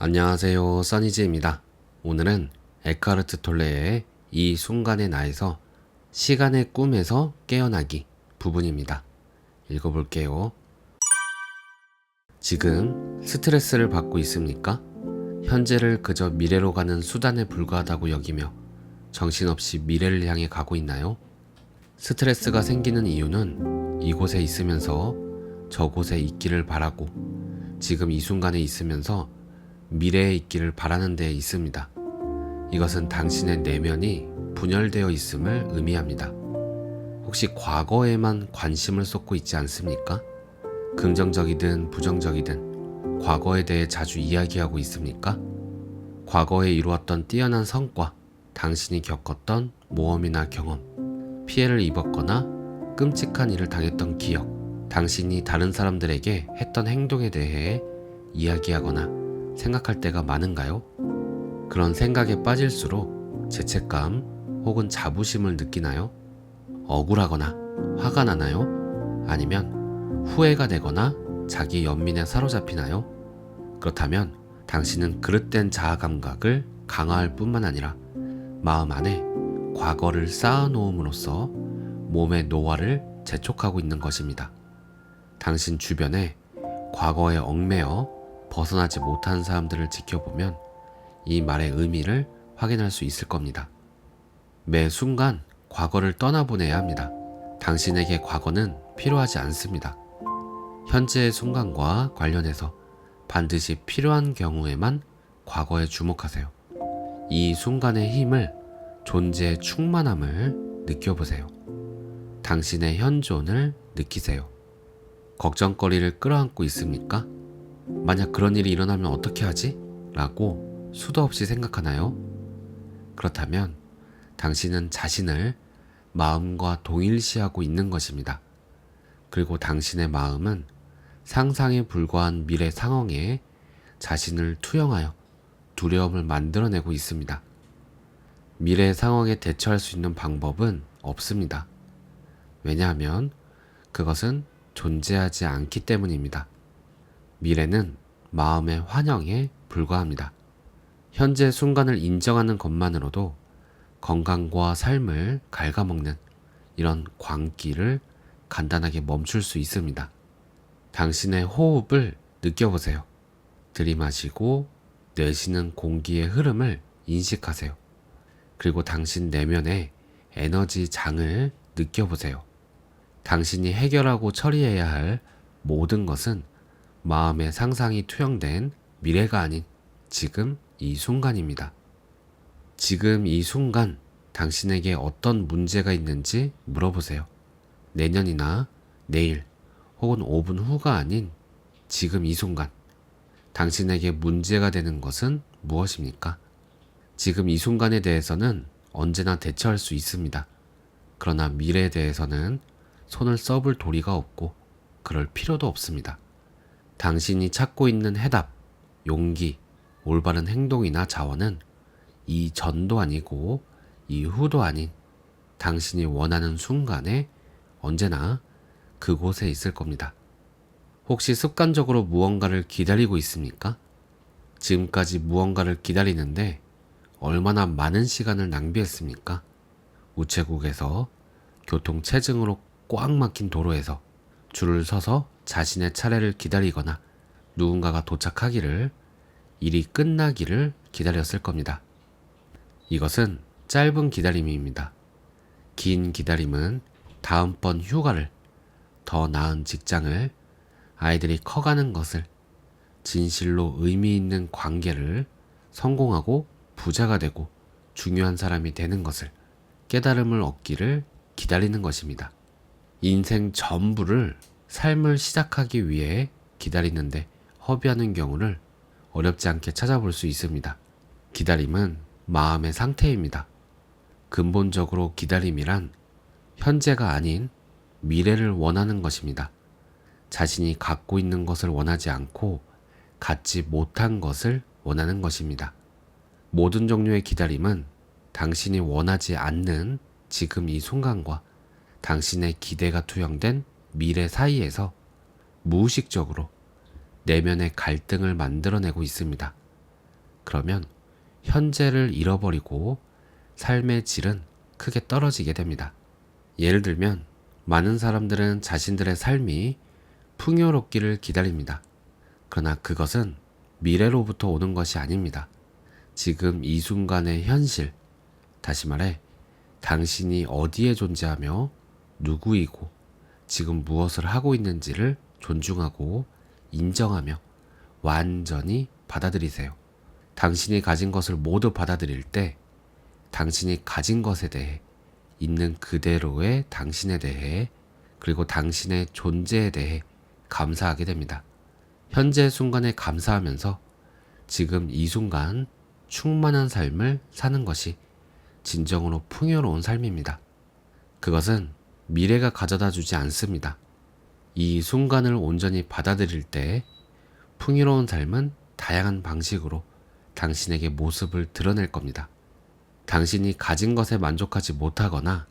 안녕하세요, 써니지입니다. 오늘은 에카르트 톨레의 이 순간의 나에서 시간의 꿈에서 깨어나기 부분입니다. 읽어볼게요. 지금 스트레스를 받고 있습니까? 현재를 그저 미래로 가는 수단에 불과하다고 여기며 정신없이 미래를 향해 가고 있나요? 스트레스가 생기는 이유는 이곳에 있으면서 저곳에 있기를 바라고 지금 이 순간에 있으면서 미래에 있기를 바라는 데에 있습니다. 이것은 당신의 내면이 분열되어 있음을 의미합니다. 혹시 과거에만 관심을 쏟고 있지 않습니까? 긍정적이든 부정적이든 과거에 대해 자주 이야기하고 있습니까? 과거에 이루었던 뛰어난 성과, 당신이 겪었던 모험이나 경험, 피해를 입었거나 끔찍한 일을 당했던 기억, 당신이 다른 사람들에게 했던 행동에 대해 이야기하거나 생각할 때가 많은가요? 그런 생각에 빠질수록 죄책감 혹은 자부심을 느끼나요? 억울하거나 화가 나나요? 아니면 후회가 되거나 자기 연민에 사로잡히나요? 그렇다면 당신은 그릇된 자아 감각을 강화할 뿐만 아니라 마음 안에 과거를 쌓아놓음으로써 몸의 노화를 재촉하고 있는 것입니다. 당신 주변에 과거에 얽매여 벗어나지 못한 사람들을 지켜보면 이 말의 의미를 확인할 수 있을 겁니다. 매 순간 과거를 떠나보내야 합니다. 당신에게 과거는 필요하지 않습니다. 현재의 순간과 관련해서 반드시 필요한 경우에만 과거에 주목하세요. 이 순간의 힘을, 존재의 충만함을 느껴보세요. 당신의 현존을 느끼세요. 걱정거리를 끌어안고 있습니까? 만약 그런 일이 일어나면 어떻게 하지? 라고 수도 없이 생각하나요? 그렇다면 당신은 자신을 마음과 동일시하고 있는 것입니다. 그리고 당신의 마음은 상상에 불과한 미래 상황에 자신을 투영하여 두려움을 만들어내고 있습니다. 미래 상황에 대처할 수 있는 방법은 없습니다. 왜냐하면 그것은 존재하지 않기 때문입니다. 미래는 마음의 환영에 불과합니다. 현재 순간을 인정하는 것만으로도 건강과 삶을 갉아먹는 이런 광기를 간단하게 멈출 수 있습니다. 당신의 호흡을 느껴보세요. 들이마시고 내쉬는 공기의 흐름을 인식하세요. 그리고 당신 내면의 에너지 장을 느껴보세요. 당신이 해결하고 처리해야 할 모든 것은 마음의 상상이 투영된 미래가 아닌 지금 이 순간입니다. 지금 이 순간 당신에게 어떤 문제가 있는지 물어보세요. 내년이나 내일 혹은 5분 후가 아닌 지금 이 순간 당신에게 문제가 되는 것은 무엇입니까? 지금 이 순간에 대해서는 언제나 대처할 수 있습니다. 그러나 미래에 대해서는 손을 써볼 도리가 없고 그럴 필요도 없습니다. 당신이 찾고 있는 해답, 용기, 올바른 행동이나 자원은 이 전도 아니고 이후도 아닌 당신이 원하는 순간에 언제나 그곳에 있을 겁니다. 혹시 습관적으로 무언가를 기다리고 있습니까? 지금까지 무언가를 기다리는데 얼마나 많은 시간을 낭비했습니까? 우체국에서, 교통체증으로 꽉 막힌 도로에서 줄을 서서 자신의 차례를 기다리거나 누군가가 도착하기를, 일이 끝나기를 기다렸을 겁니다. 이것은 짧은 기다림입니다. 긴 기다림은 다음번 휴가를, 더 나은 직장을, 아이들이 커가는 것을, 진실로 의미 있는 관계를, 성공하고 부자가 되고 중요한 사람이 되는 것을, 깨달음을 얻기를 기다리는 것입니다. 인생 전부를 삶을 시작하기 위해 기다리는데 허비하는 경우를 어렵지 않게 찾아볼 수 있습니다. 기다림은 마음의 상태입니다. 근본적으로 기다림이란 현재가 아닌 미래를 원하는 것입니다. 자신이 갖고 있는 것을 원하지 않고 갖지 못한 것을 원하는 것입니다. 모든 종류의 기다림은 당신이 원하지 않는 지금 이 순간과 당신의 기대가 투영된 미래 사이에서 무의식적으로 내면의 갈등을 만들어내고 있습니다. 그러면 현재를 잃어버리고 삶의 질은 크게 떨어지게 됩니다. 예를 들면 많은 사람들은 자신들의 삶이 풍요롭기를 기다립니다. 그러나 그것은 미래로부터 오는 것이 아닙니다. 지금 이 순간의 현실, 다시 말해 당신이 어디에 존재하며 누구이고 지금 무엇을 하고 있는지를 존중하고 인정하며 완전히 받아들이세요. 당신이 가진 것을 모두 받아들일 때 당신이 가진 것에 대해, 있는 그대로의 당신에 대해, 그리고 당신의 존재에 대해 감사하게 됩니다. 현재 순간에 감사하면서 지금 이 순간 충만한 삶을 사는 것이 진정으로 풍요로운 삶입니다. 그것은 미래가 가져다 주지 않습니다. 이 순간을 온전히 받아들일 때 풍요로운 삶은 다양한 방식으로 당신에게 모습을 드러낼 겁니다. 당신이 가진 것에 만족하지 못하거나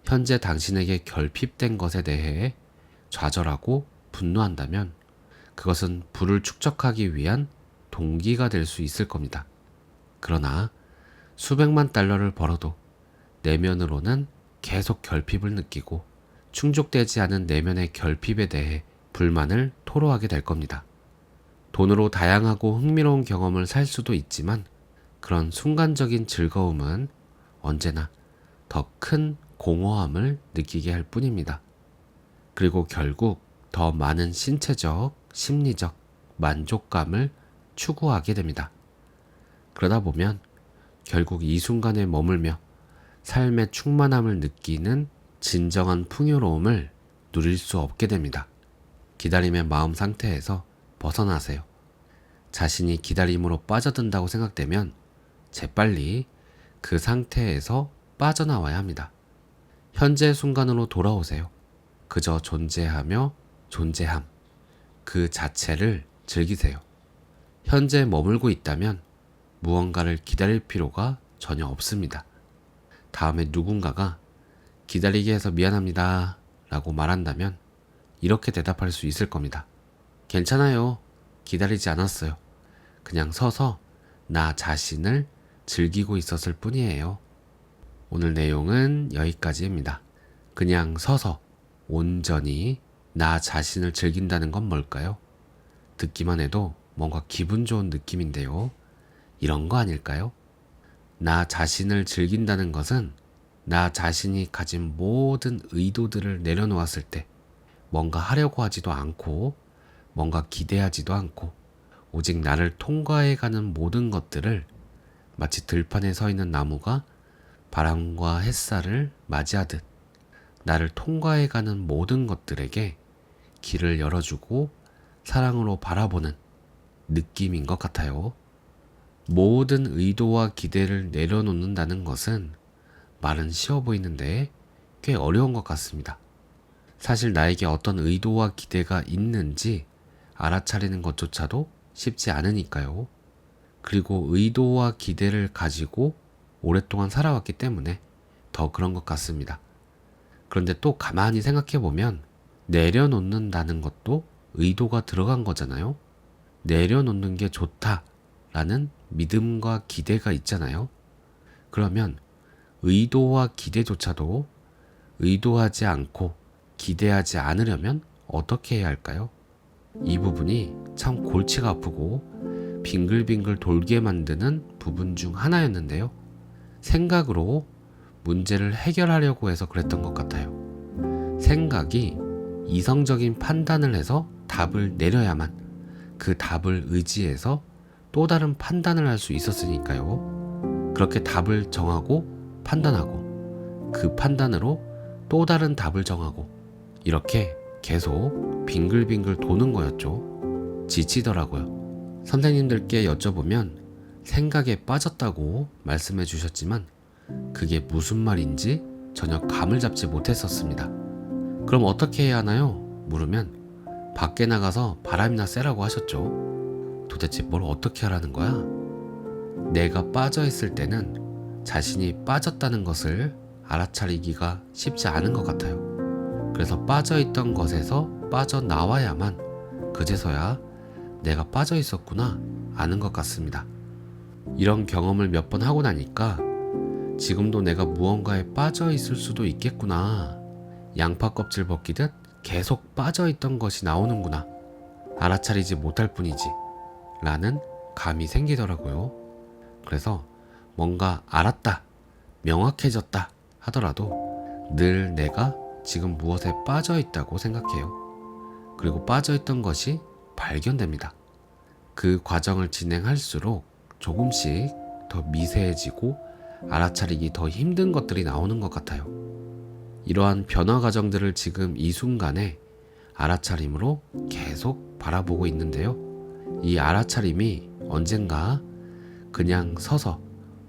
현재 당신에게 결핍된 것에 대해 좌절하고 분노한다면 그것은 부를 축적하기 위한 동기가 될 수 있을 겁니다. 그러나 수백만 달러를 벌어도 내면으로는 계속 결핍을 느끼고 충족되지 않은 내면의 결핍에 대해 불만을 토로하게 될 겁니다. 돈으로 다양하고 흥미로운 경험을 살 수도 있지만 그런 순간적인 즐거움은 언제나 더 큰 공허함을 느끼게 할 뿐입니다. 그리고 결국 더 많은 신체적, 심리적 만족감을 추구하게 됩니다. 그러다 보면 결국 이 순간에 머물며 삶의 충만함을 느끼는 진정한 풍요로움을 누릴 수 없게 됩니다. 기다림의 마음 상태에서 벗어나세요. 자신이 기다림으로 빠져든다고 생각되면 재빨리 그 상태에서 빠져나와야 합니다. 현재 순간으로 돌아오세요. 그저 존재하며 존재함, 그 자체를 즐기세요. 현재 머물고 있다면 무언가를 기다릴 필요가 전혀 없습니다. 다음에 누군가가 기다리게 해서 미안합니다 라고 말한다면 이렇게 대답할 수 있을 겁니다. 괜찮아요. 기다리지 않았어요. 그냥 서서 나 자신을 즐기고 있었을 뿐이에요. 오늘 내용은 여기까지입니다. 그냥 서서 온전히 나 자신을 즐긴다는 건 뭘까요? 듣기만 해도 뭔가 기분 좋은 느낌인데요. 이런 거 아닐까요? 나 자신을 즐긴다는 것은 나 자신이 가진 모든 의도들을 내려놓았을 때 뭔가 하려고 하지도 않고 뭔가 기대하지도 않고 오직 나를 통과해가는 모든 것들을 마치 들판에 서 있는 나무가 바람과 햇살을 맞이하듯 나를 통과해가는 모든 것들에게 길을 열어주고 사랑으로 바라보는 느낌인 것 같아요. 모든 의도와 기대를 내려놓는다는 것은 말은 쉬워 보이는데 꽤 어려운 것 같습니다. 사실 나에게 어떤 의도와 기대가 있는지 알아차리는 것조차도 쉽지 않으니까요. 그리고 의도와 기대를 가지고 오랫동안 살아왔기 때문에 더 그런 것 같습니다. 그런데 또 가만히 생각해보면 내려놓는다는 것도 의도가 들어간 거잖아요. 내려놓는 게 좋다라는 믿음과 기대가 있잖아요. 그러면 의도와 기대조차도 의도하지 않고 기대하지 않으려면 어떻게 해야 할까요? 이 부분이 참 골치가 아프고 빙글빙글 돌게 만드는 부분 중 하나였는데요. 생각으로 문제를 해결하려고 해서 그랬던 것 같아요. 생각이 이성적인 판단을 해서 답을 내려야만 그 답을 의지해서 또 다른 판단을 할 수 있었으니까요. 그렇게 답을 정하고 판단하고 그 판단으로 또 다른 답을 정하고 이렇게 계속 빙글빙글 도는 거였죠. 지치더라고요. 선생님들께 여쭤보면 생각에 빠졌다고 말씀해 주셨지만 그게 무슨 말인지 전혀 감을 잡지 못했었습니다. 그럼 어떻게 해야 하나요? 물으면 밖에 나가서 바람이나 쐬라고 하셨죠. 도대체 뭘 어떻게 하라는 거야? 내가 빠져 있을 때는 자신이 빠졌다는 것을 알아차리기가 쉽지 않은 것 같아요. 그래서 빠져있던 것에서 빠져나와야만 그제서야 내가 빠져 있었구나 아는 것 같습니다. 이런 경험을 몇 번 하고 나니까 지금도 내가 무언가에 빠져 있을 수도 있겠구나. 양파 껍질 벗기듯 계속 빠져 있던 것이 나오는구나. 알아차리지 못할 뿐이지. 라는 감이 생기더라고요. 그래서 뭔가 알았다, 명확해졌다 하더라도 늘 내가 지금 무엇에 빠져 있다고 생각해요. 그리고 빠져 있던 것이 발견됩니다. 그 과정을 진행할수록 조금씩 더 미세해지고 알아차리기 더 힘든 것들이 나오는 것 같아요. 이러한 변화 과정들을 지금 이 순간에 알아차림으로 계속 바라보고 있는데요. 이 알아차림이 언젠가 그냥 서서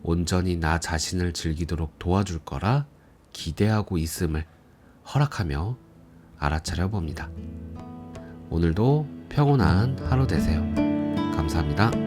온전히 나 자신을 즐기도록 도와줄 거라 기대하고 있음을 허락하며 알아차려 봅니다. 오늘도 평온한 하루 되세요. 감사합니다.